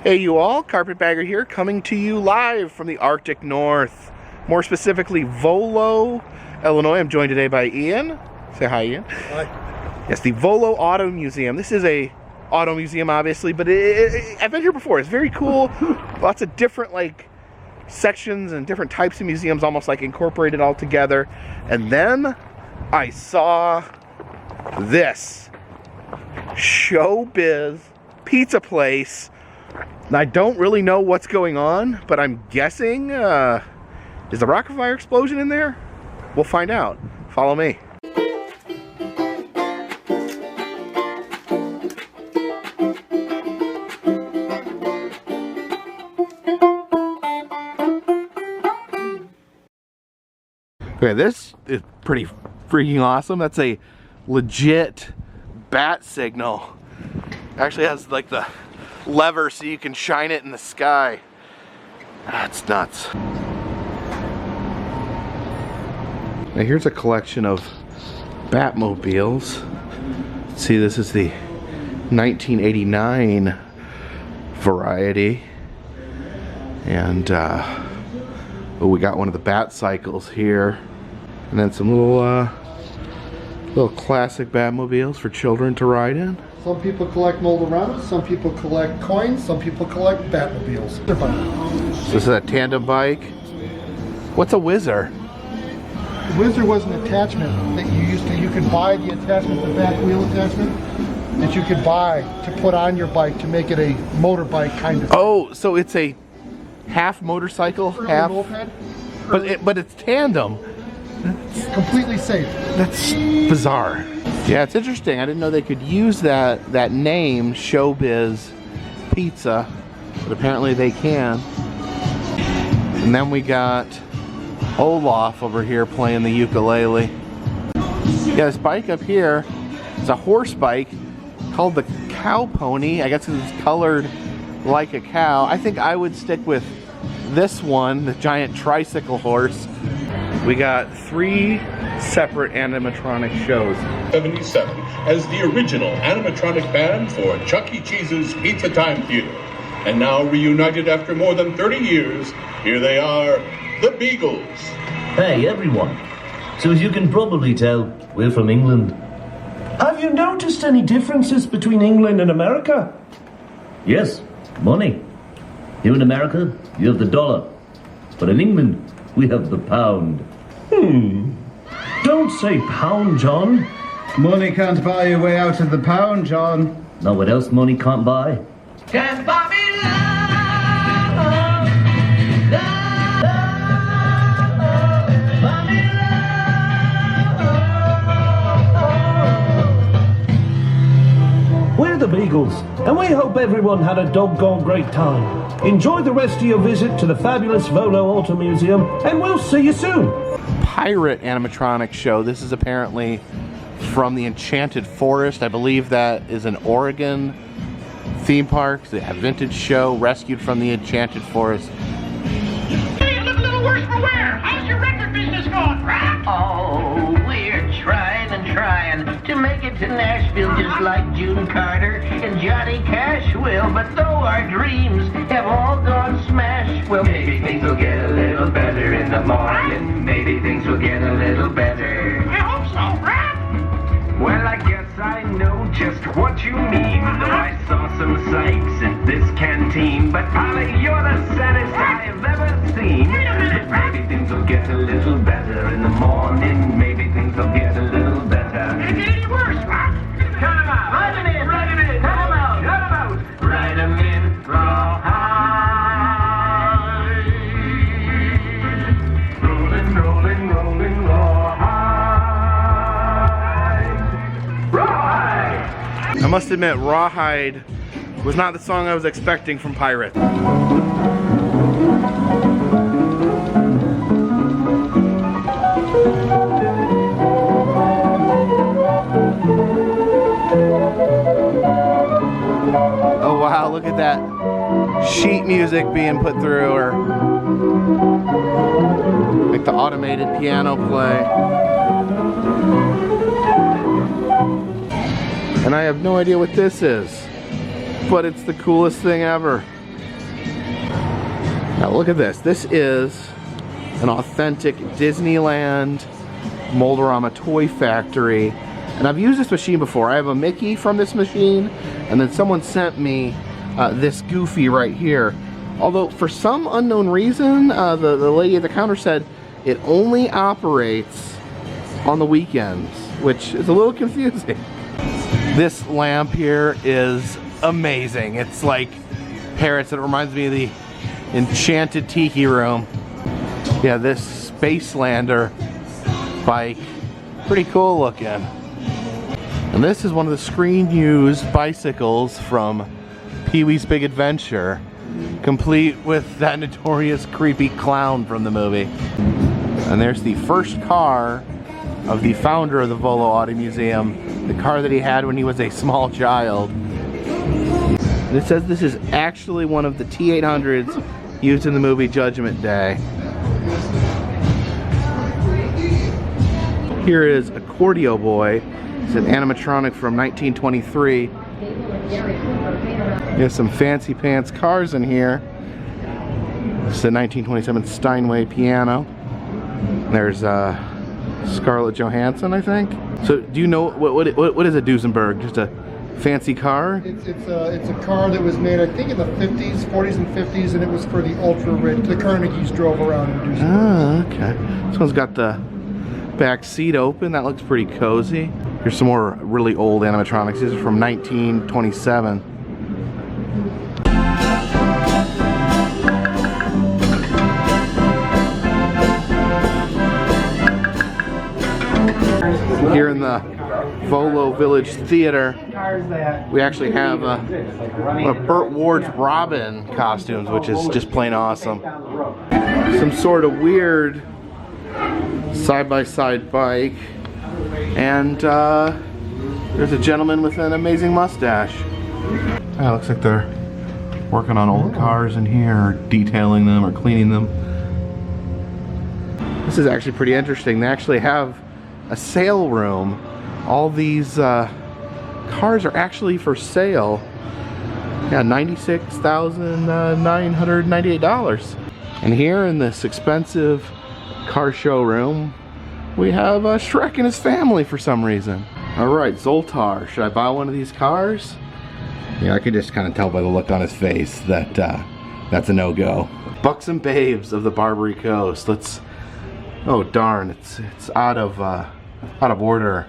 Hey you all, Carpetbagger here, coming to you live from the Arctic North. More specifically, Volo, Illinois. I'm joined today by Ian. Say hi, Ian. Hi. Yes, the Volo Auto Museum. This is a auto museum, obviously, but I've been here before. It's very cool. Lots of different sections and different types of museums, almost like incorporated all together. And then I saw this showbiz pizza place. And I don't really know what's going on, but I'm guessing, is the rocket fire explosion in there? We'll find out. Follow me. Okay, this is pretty freaking awesome. That's a legit bat signal. Actually has like the lever so you can shine it in the sky. That's nuts. Now here's a collection of Batmobiles. See, this is the 1989 variety. And oh, we got one of the bat cycles here. And then some little classic Batmobiles for children to ride in. Some people collect Mold-a-Ramas, some people collect coins, some people collect Batmobiles. They're fun. So this is a tandem bike. What's a whizzer? The whizzer was an attachment that you could buy the attachment, the back wheel attachment, that you could buy to put on your bike to make it a motorbike kind of thing. Oh, so it's a half motorcycle, half moped, but it's tandem. It's completely safe. That's bizarre. Yeah, it's interesting. I didn't know they could use that name, Showbiz Pizza, but apparently they can. And then we got Olaf over here playing the ukulele. Yeah, this bike up here is a horse bike called the Cow Pony. I guess it's colored like a cow. I think I would stick with this one, the giant tricycle horse. We got 3 separate animatronic shows. 77 as the original animatronic band for Chuck E. Cheese's Pizza Time Theater. And now reunited after more than 30 years, here they are, the Beagles. Hey everyone. So as you can probably tell, we're from England. Have you noticed any differences between England and America? Yes, money. Here in America, you have the dollar. But in England, we have the pound. Don't say pound, John. Money can't buy your way out of the pound, John. Know what else money can't buy? Can't buy me We're the Beagles, and we hope everyone had a doggone great time. Enjoy the rest of your visit to the fabulous Volo Auto Museum, and we'll see you soon. Pirate animatronic show. This is apparently from the Enchanted Forest. I believe that is an Oregon theme park. They have vintage show rescued from the Enchanted Forest. Hey, you look a little worse for wear. How's your record business going, Rock? Oh, we're trying and trying to make it to Nashville just like June Carter and Johnny Cash will. But though our dreams have all gone smash, well, maybe things will get a little better in the morning. Maybe things will get a little better. I hope so, Rock. Well, I guess I know just what you mean, though I saw some sights at this canteen. But Polly, you're the saddest I have ever seen. Wait a minute, Rock. Maybe things will get a little better in the morning. Maybe things will get a little better. Can't get any worse, Rock. Cut 'em out! Ride 'em in! Ride 'em in! Cut 'em out! Cut 'em out! Ride 'em in, rawhide. Rolling, rolling, rolling, rawhide. Rawhide! I must admit, Rawhide was not the song I was expecting from Pirate. Oh wow, look at that sheet music being put through, or like the automated piano play. And I have no idea what this is, but it's the coolest thing ever. Now look at this. This is an authentic Disneyland Mold-a-Rama toy factory. And I've used this machine before. I have a Mickey from this machine, and then someone sent me this Goofy right here. Although for some unknown reason, the lady at the counter said it only operates on the weekends, which is a little confusing. This lamp here is amazing. It's like parrots. It reminds me of the Enchanted Tiki Room. Yeah, this Spacelander bike, pretty cool looking. And this is one of the screen-used bicycles from Pee-wee's Big Adventure, complete with that notorious creepy clown from the movie. And there's the first car of the founder of the Volo Auto Museum, the car that he had when he was a small child. And it says this is actually one of the T800s used in the movie Judgment Day. Here is Accordio Boy. It's an animatronic from 1923. There's some fancy pants cars in here. It's a 1927 Steinway piano. There's Scarlett Johansson, I think. So, do you know what is a Duesenberg? Just a fancy car? It's a car that was made, I think, in the 50s, 40s and 50s, and it was for the ultra rich. The Carnegies drove around in Duesenberg. Ah, okay. This one's got the back seat open. That looks pretty cozy. Here's some more really old animatronics. These are from 1927. Here in the Volo Village Theater, we actually have one of Burt Ward's Robin costumes, which is just plain awesome. Some sort of weird side-by-side bike, and there's a gentleman with an amazing mustache. Looks like they're working on old cars in here, or detailing them, or cleaning them. This is actually pretty interesting. They actually have a sale room. All these cars are actually for sale. Yeah, $96,998. And here in this expensive car showroom, we have Shrek and his family for some reason. Alright, Zoltar, should I buy one of these cars? Yeah, I could just kind of tell by the look on his face that that's a no-go. Buxom Babes of the Barbary Coast. Let's, oh darn, it's out of order.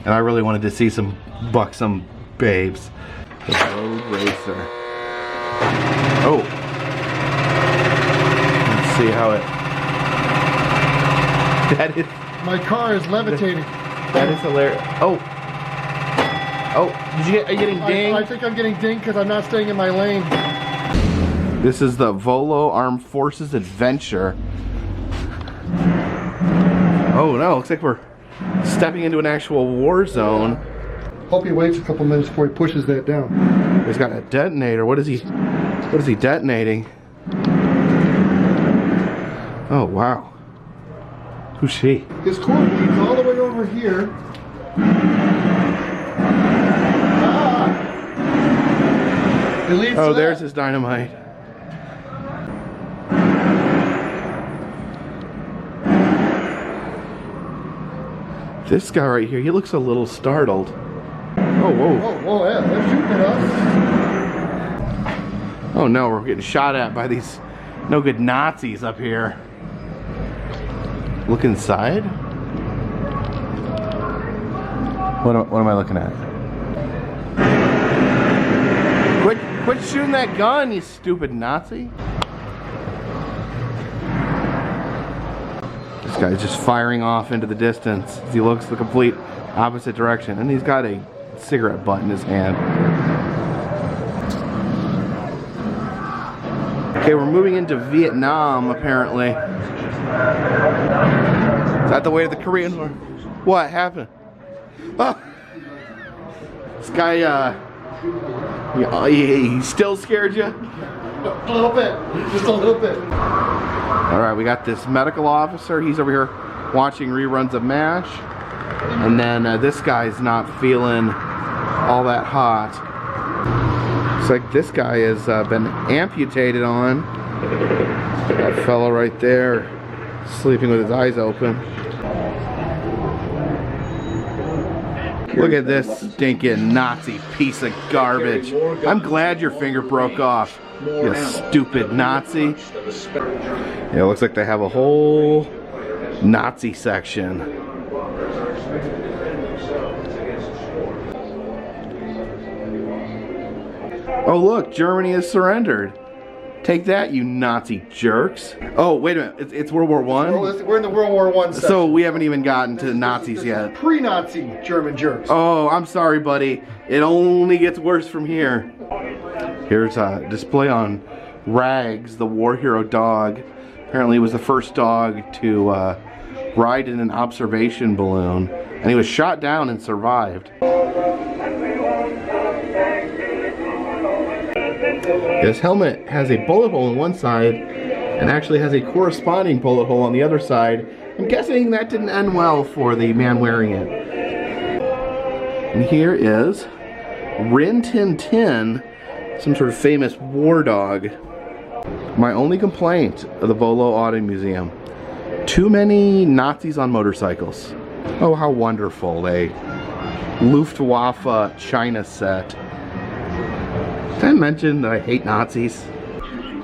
And I really wanted to see some Buxom Babes. The Road Racer. Oh. Let's see how it, that is, My car is levitating. that is hilarious. Oh. Oh, are you getting dinged? I think I'm getting dinged because I'm not staying in my lane. This is the Volo Armed Forces Adventure. Oh no, looks like we're stepping into an actual war zone. Hope he waits a couple minutes before he pushes that down. He's got a detonator. What is he detonating? Oh wow. Who's she? His cord leads all the way over here. It leads Oh, to there's that. his dynamite. This guy right here, he looks a little startled. Oh, whoa. Whoa, yeah, they're shooting at us. Oh no, we're getting shot at by these no good Nazis up here. Look inside. What am I looking at? Quit shooting that gun, you stupid Nazi. This guy's just firing off into the distance as he looks the complete opposite direction. And he's got a cigarette butt in his hand. Okay, we're moving into Vietnam, apparently. Is that the way to the Korean War? What happened? Oh! This guy, he still scared you? A little bit, just a little bit. Alright, we got this medical officer. He's over here watching reruns of MASH. And then this guy's not feeling all that hot. Looks like this guy has been amputated on. That fellow right there, sleeping with his eyes open. Look at this stinking Nazi piece of garbage. I'm glad your finger broke off, you stupid Nazi. Yeah, it looks like they have a whole Nazi section. Oh look, Germany has surrendered. Take that, you Nazi jerks. Oh, wait a minute, it's World War I? We're in the World War I section. So we haven't even gotten to Nazis yet. Pre-Nazi German jerks. Oh, I'm sorry, buddy. It only gets worse from here. Here's a display on Rags, the war hero dog. Apparently he was the first dog to ride in an observation balloon. And he was shot down and survived. His helmet has a bullet hole on one side and actually has a corresponding bullet hole on the other side. I'm guessing that didn't end well for the man wearing it. And here is Rin Tin Tin, some sort of famous war dog. My only complaint of the Volo Auto Museum: too many Nazis on motorcycles. Oh, how wonderful, a Luftwaffe China set. Did I mention that I hate Nazis?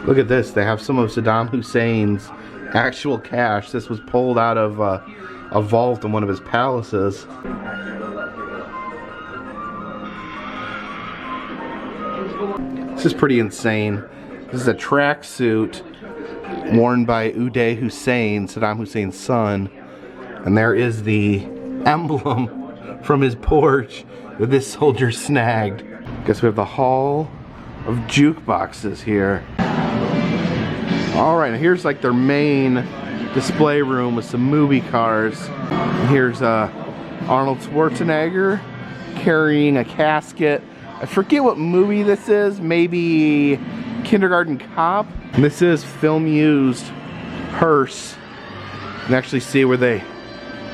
Look at this, they have some of Saddam Hussein's actual cash. This was pulled out of a vault in one of his palaces. This is pretty insane. This is a tracksuit worn by Uday Hussein, Saddam Hussein's son. And there is the emblem from his porch that this soldier snagged. Guess we have the hall of jukeboxes here. Alright, here's like their main display room with some movie cars. And here's Arnold Schwarzenegger carrying a casket. I forget what movie this is, maybe Kindergarten Cop. And this is film used hearse. You can actually see where they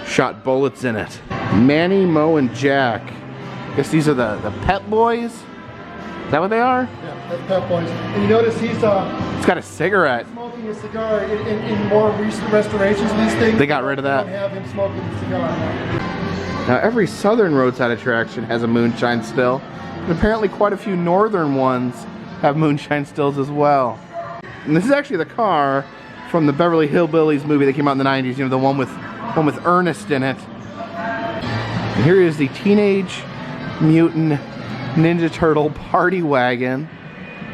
shot bullets in it. Manny, Mo, and Jack. I guess these are the Pet Boys? Is that what they are? Yeah, that's Pet Boys. And you notice he's got a cigarette. Smoking a cigar. In more recent restorations of these things, they got rid of that. Don't have him smoking a cigar. Now every southern roadside attraction has a moonshine still. And apparently quite a few northern ones have moonshine stills as well. And this is actually the car from the Beverly Hillbillies movie that came out in the 90s, you know, the one with Ernest in it. And here is the Teenage Mutant Ninja Turtle party wagon.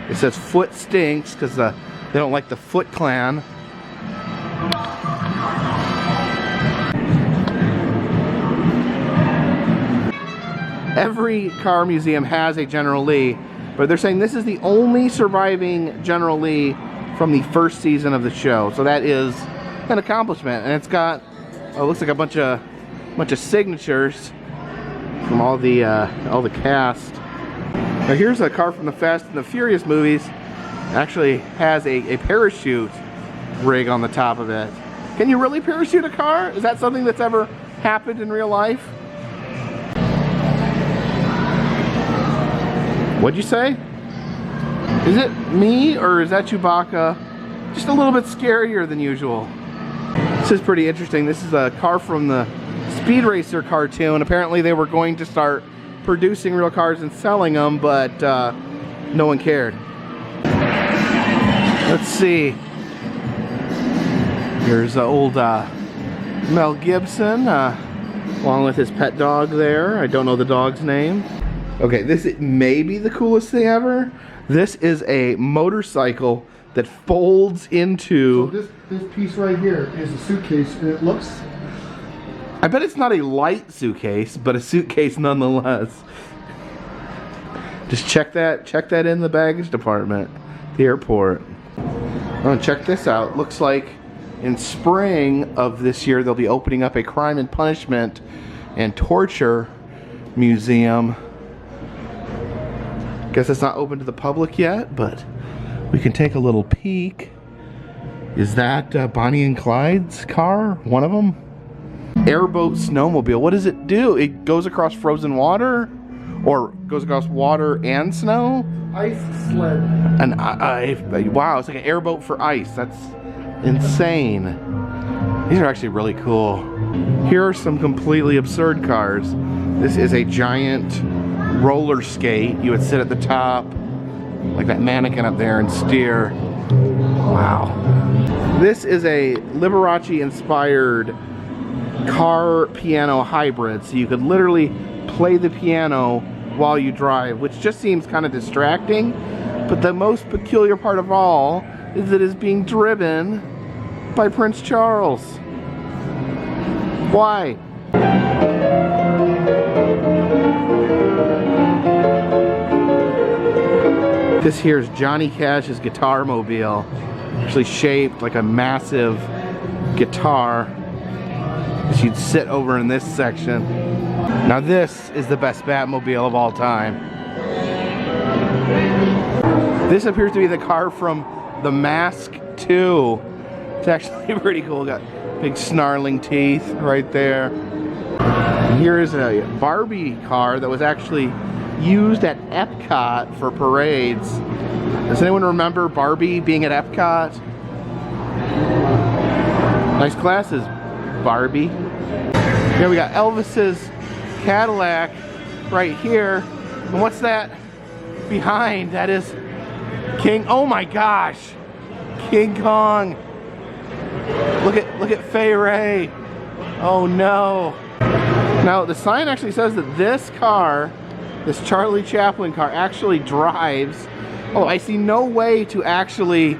It says Foot Stinks because they don't like the Foot Clan. Every car museum has a General Lee, but they're saying this is the only surviving General Lee from the first season of the show. So that is an accomplishment, and it's got, oh, it looks like a bunch of signatures from all the cast. Now here's a car from the Fast and the Furious movies. It actually has a parachute rig on the top of it. Can you really parachute a car? Is that something that's ever happened in real life? What'd you say? Is it me or is that Chewbacca? Just a little bit scarier than usual. This is pretty interesting. This is a car from the Speed Racer cartoon. Apparently they were going to start producing real cars and selling them, but no one cared. Let's see. Here's old Mel Gibson along with his pet dog there. I don't know the dog's name. Okay, this may be the coolest thing ever. This is a motorcycle that folds into... So this piece right here is a suitcase, and it looks... I bet it's not a light suitcase, but a suitcase nonetheless. Just check that in the baggage department, the airport. Oh, check this out. Looks like in spring of this year, they'll be opening up a crime and punishment and torture museum. Guess it's not open to the public yet, but we can take a little peek. Is that Bonnie and Clyde's car? One of them? Airboat snowmobile. What does it do? It goes across frozen water? or goes across water and snow. Ice sled. Wow, it's like an airboat for ice. That's insane. These are actually really cool. Here are some completely absurd cars. This is a giant roller skate. You would sit at the top, like that mannequin up there, and steer. Wow. This is a Liberace-inspired car piano hybrid, so you could literally play the piano while you drive, which just seems kind of distracting. But the most peculiar part of all is it is being driven by Prince Charles. Why? This here is Johnny Cash's guitar mobile, actually shaped like a massive guitar. You'd sit over in this section. Now this is the best Batmobile of all time. This appears to be the car from The Mask 2. It's actually pretty cool. Got big snarling teeth right there. And here is a Barbie car that was actually used at Epcot for parades. Does anyone remember Barbie being at Epcot? Nice glasses, Barbie. Here we got Elvis's Cadillac right here. And what's that behind? That is King, oh my gosh, King Kong. Look at Fay Ray. Oh no. Now the sign actually says that this car, this Charlie Chaplin car, actually drives. Oh, I see no way to actually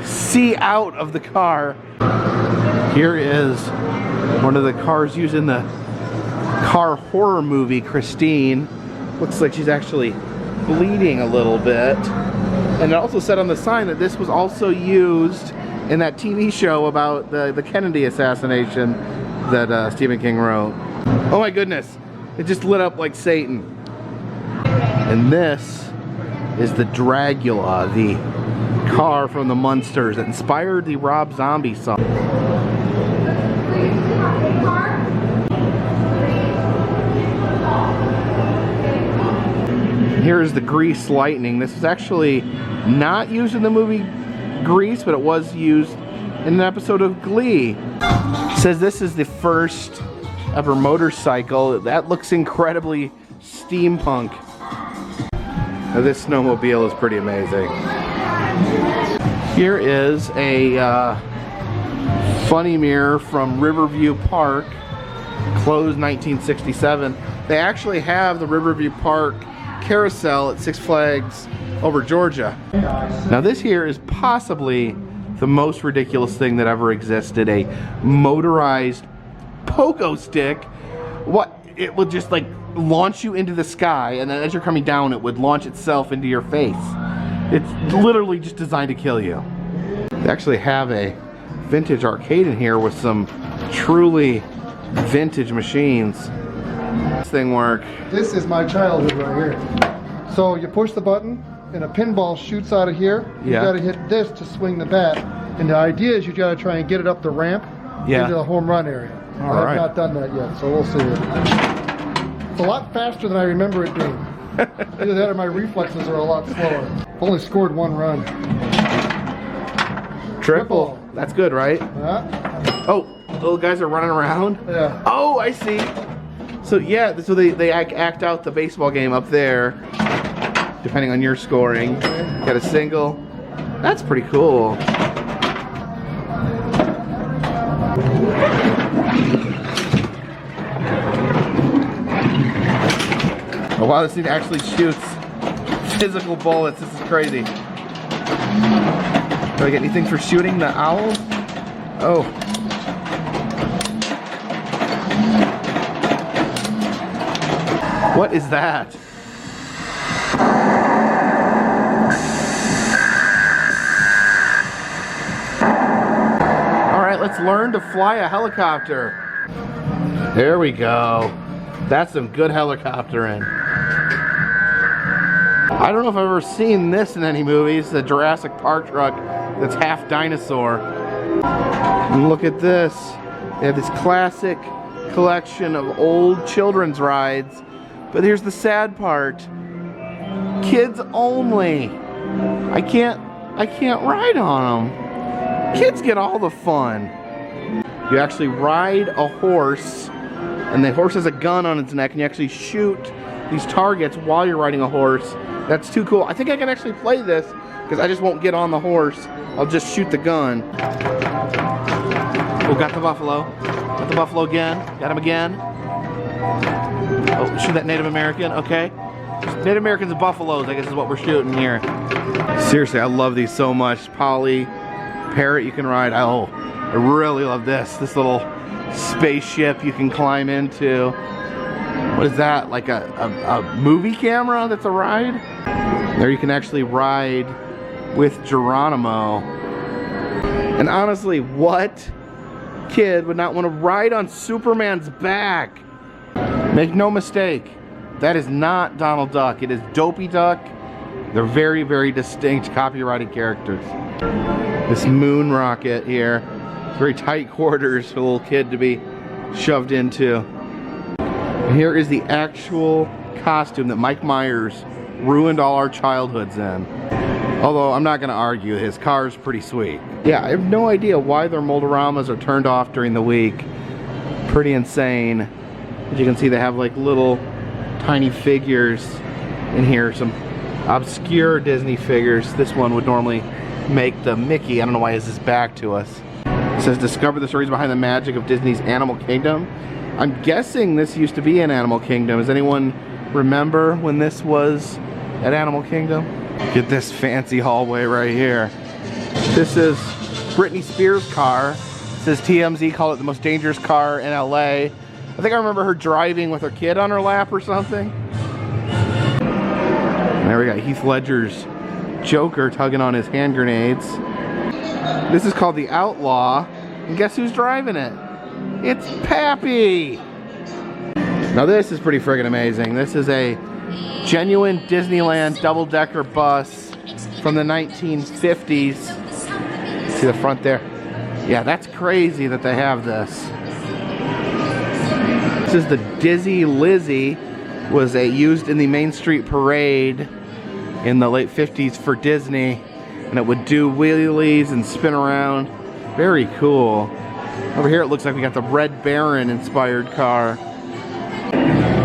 see out of the car. Here is one of the cars used in the car horror movie, Christine. Looks like she's actually bleeding a little bit. And it also said on the sign that this was also used in that TV show about the Kennedy assassination that Stephen King wrote. Oh my goodness, it just lit up like Satan. And this is the Dragula, the car from the Munsters that inspired the Rob Zombie song. Here's the Grease Lightning. This is actually not used in the movie Grease, but it was used in an episode of Glee. It says this is the first ever motorcycle. That looks incredibly steampunk. Now this snowmobile is pretty amazing. Here is a funny mirror from Riverview Park, closed 1967. They actually have the Riverview Park carousel at Six Flags over Georgia. Now this here is possibly the most ridiculous thing that ever existed, a motorized pogo stick. What, it would just like launch you into the sky, and then as you're coming down it would launch itself into your face. It's literally just designed to kill you. They actually have a vintage arcade in here with some truly vintage machines. This thing work. This is my childhood right here. So you push the button and a pinball shoots out of here. You gotta hit this to swing the bat. And the idea is you gotta try and get it up the ramp into the home run area. I've not done that yet, so we'll see. It's a lot faster than I remember it being. Either that or my reflexes are a lot slower. I've only scored one run. Triple. That's good, right? Oh, little guys are running around? Yeah. Oh, I see. So yeah, so they act out the baseball game up there, depending on your scoring. Got a single. That's pretty cool. Oh wow, this thing actually shoots physical bullets. This is crazy. Do I get anything for shooting the owl? Oh. What is that? All right, let's learn to fly a helicopter. There we go. That's some good helicoptering. I don't know if I've ever seen this in any movies, the Jurassic Park truck that's half dinosaur. And look at this. They have this classic collection of old children's rides But here's the sad part. Kids only. I can't ride on them. Kids get all the fun. You actually ride a horse, and the horse has a gun on its neck, and you actually shoot these targets while you're riding a horse. That's too cool. I think I can actually play this, because I just won't get on the horse. I'll just shoot the gun. Oh, got the buffalo. Got the buffalo again. Got him again. Oh, shoot that Native American. Okay. Native Americans and buffaloes, I guess, is what we're shooting here. Seriously, I love these so much. Polly, parrot you can ride. Oh, I really love this. This little spaceship you can climb into. What is that? Like a movie camera that's a ride? There you can actually ride with Geronimo. And honestly, what kid would not want to ride on Superman's back? Make no mistake, that is not Donald Duck. It is Dopey Duck. They're very, very distinct copyrighted characters. This moon rocket here, very tight quarters for a little kid to be shoved into. And here is the actual costume that Mike Myers ruined all our childhoods in. Although I'm not gonna argue, his car is pretty sweet. Yeah, I have no idea why their Mold-a-Ramas are turned off during the week. Pretty insane. As you can see, they have like little tiny figures in here, some obscure Disney figures. This one would normally make the Mickey. I don't know why it has his back to us. It says, discover the stories behind the magic of Disney's Animal Kingdom. I'm guessing this used to be in Animal Kingdom. Does anyone remember when this was at Animal Kingdom? Get this fancy hallway right here. This is Britney Spears' car. It says TMZ called it the most dangerous car in LA. I think I remember her driving with her kid on her lap or something. And there we got Heath Ledger's Joker tugging on his hand grenades. This is called the Outlaw. And guess who's driving it? It's Pappy! Now this is pretty friggin' amazing. This is a genuine Disneyland double-decker bus from the 1950s. See the front there? Yeah, that's crazy that they have this. This is the Dizzy Lizzie. Was used in the Main Street Parade in the late 50s for Disney, and it would do wheelies and spin around. Very cool. Over here it looks like we got the Red Baron inspired car.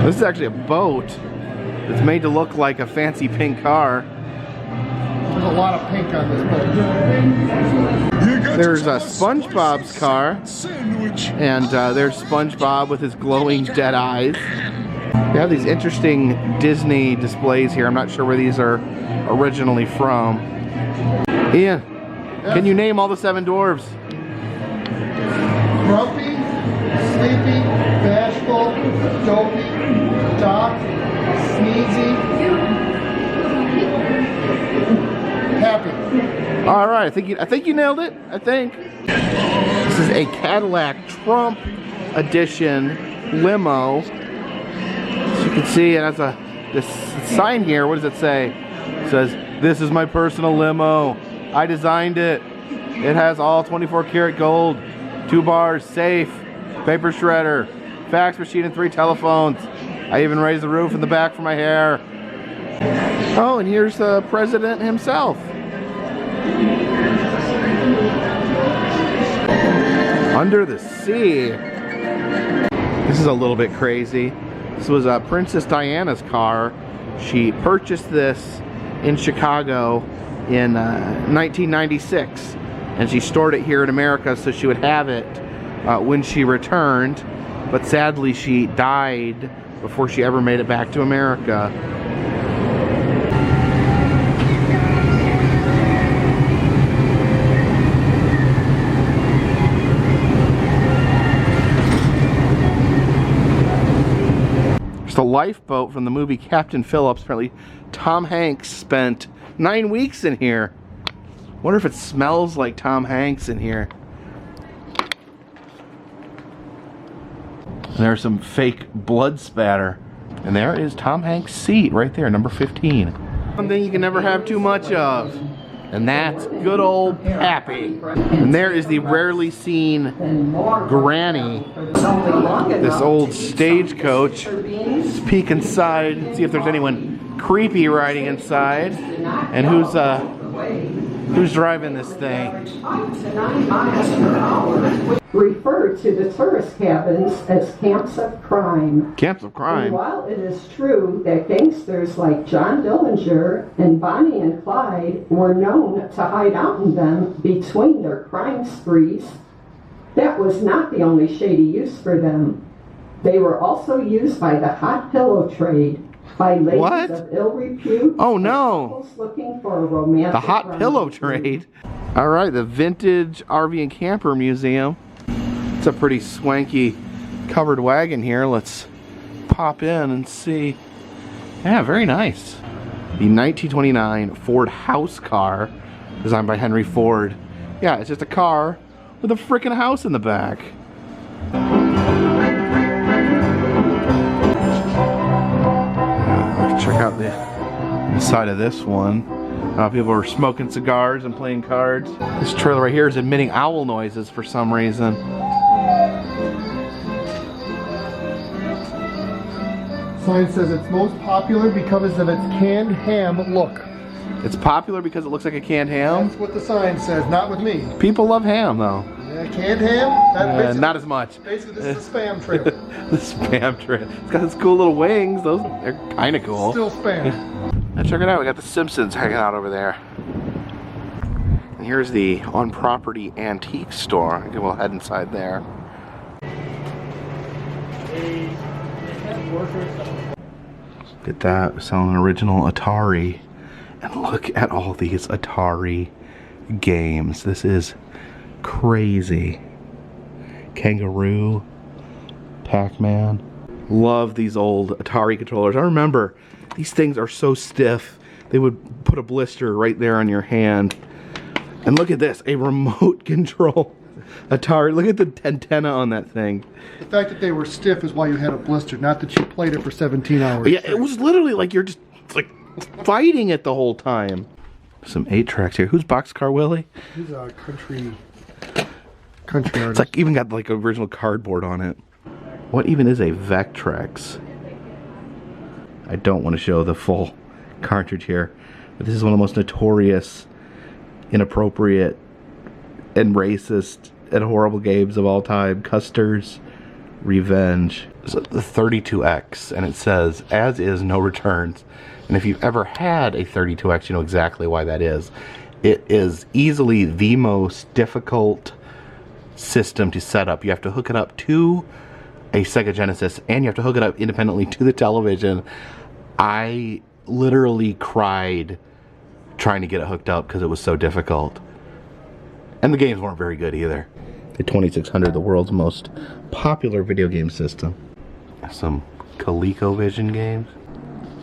This is actually a boat. It's made to look like a fancy pink car. There's a lot of pink on this boat. There's SpongeBob's car, and there's SpongeBob with his glowing dead eyes. They have these interesting Disney displays here. I'm not sure where these are originally from. Ian, can you name all the 7 dwarves? Grumpy, Sleepy, Bashful, Dopey, Doc, Sneezy, Happy. All right, I think you nailed it. I think this is a Cadillac Trump edition limo. As you can see, it has this sign here. What does it say? It says, "This is my personal limo. I designed it. It has all 24 karat gold, 2 bars, safe, paper shredder, fax machine, and 3 telephones. I even raised the roof in the back for my hair." Oh, and here's the president himself. Under the sea. This is a little bit crazy. This was Princess Diana's car. She purchased this in Chicago in 1996, and she stored it here in America so she would have it when she returned. But sadly, she died before she ever made it back to America. The lifeboat from the movie Captain Phillips. Apparently Tom Hanks spent 9 weeks in here. Wonder if it smells like Tom Hanks in here. And there's some fake blood spatter. And there is Tom Hanks' seat right there, number 15. One thing you can never have too much of. And that's good old Pappy. And there is the rarely seen Granny. This old stagecoach. Let's peek inside and see if there's anyone creepy riding inside. And who's driving this thing? Refer to the tourist cabins as camps of crime. Camps of crime. And while it is true that gangsters like John Dillinger and Bonnie and Clyde were known to hide out in them between their crime sprees, that was not the only shady use for them. They were also used by the hot pillow trade, by ladies of ill repute. Oh no! Looking for a romantic the hot pillow trade. All right, the Vintage RV and Camper Museum. It's a pretty swanky covered wagon here. Let's pop in and see. Yeah, very nice. The 1929 Ford house car, designed by Henry Ford. Yeah, it's just a car with a freaking house in the back. Check out the inside of this one. People are smoking cigars and playing cards. This trailer right here is emitting owl noises for some reason. Sign says it's most popular because of its canned ham look. It's popular because it looks like a canned ham? That's what the sign says, not with me. People love ham though. Yeah, canned ham? Not as much. Basically, this is a spam trailer. The spam trailer. It's got these cool little wings. Those are kind of cool. Still spam. Now check it out. We got the Simpsons hanging out over there. And here's the on-property antique store. Okay, we'll head inside there. Look at that. We're selling an original Atari. And look at all these Atari games. This is crazy. Kangaroo, Pac-Man. Love these old Atari controllers. I remember these things are so stiff. They would put a blister right there on your hand. And look at this, a remote control Atari. Look at the antenna on that thing. The fact that they were stiff is why you had a blister, not that you played it for 17 hours. Yeah, it was literally like you're just like fighting it the whole time. Some 8-tracks here. Who's Boxcar Willie? He's a country artist. It's like even got like original cardboard on it. What even is a Vectrex? I don't want to show the full cartridge here, but this is one of the most notorious, inappropriate, and racist and horrible games of all time. Custer's Revenge. So the 32X, and it says, as is, no returns. And if you've ever had a 32X, you know exactly why that is. It is easily the most difficult system to set up. You have to hook it up to a Sega Genesis, and you have to hook it up independently to the television. I literally cried trying to get it hooked up because it was so difficult. And the games weren't very good either. The 2600, the world's most popular video game system. Some ColecoVision games.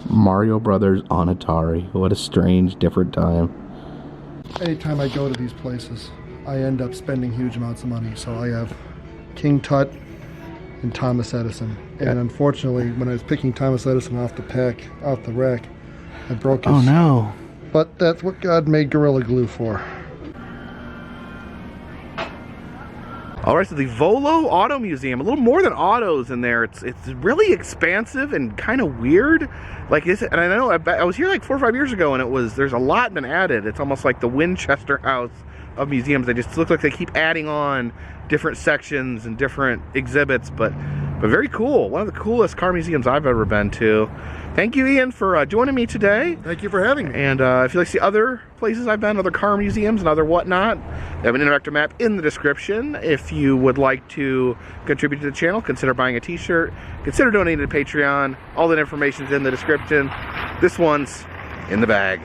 Mario Brothers on Atari. What a strange, different time. Anytime I go to these places, I end up spending huge amounts of money. So I have King Tut and Thomas Edison. And unfortunately, when I was picking Thomas Edison off the rack, I broke his... Oh no. But that's what God made Gorilla Glue for. Alright, so the Volo Auto Museum, a little more than autos in there. It's really expansive and kind of weird. Like this, and I know I was here like 4 or 5 years ago, and there's a lot been added. It's almost like the Winchester House of museums. They just look like they keep adding on different sections and different exhibits, but very cool. One of the coolest car museums I've ever been to. Thank you, Ian, for joining me today. Thank you for having me. And if you'd like to see other places I've been, other car museums and other whatnot, I have an interactive map in the description. If you would like to contribute to the channel, consider buying a t-shirt, consider donating to Patreon. All that information is in the description. This one's in the bag.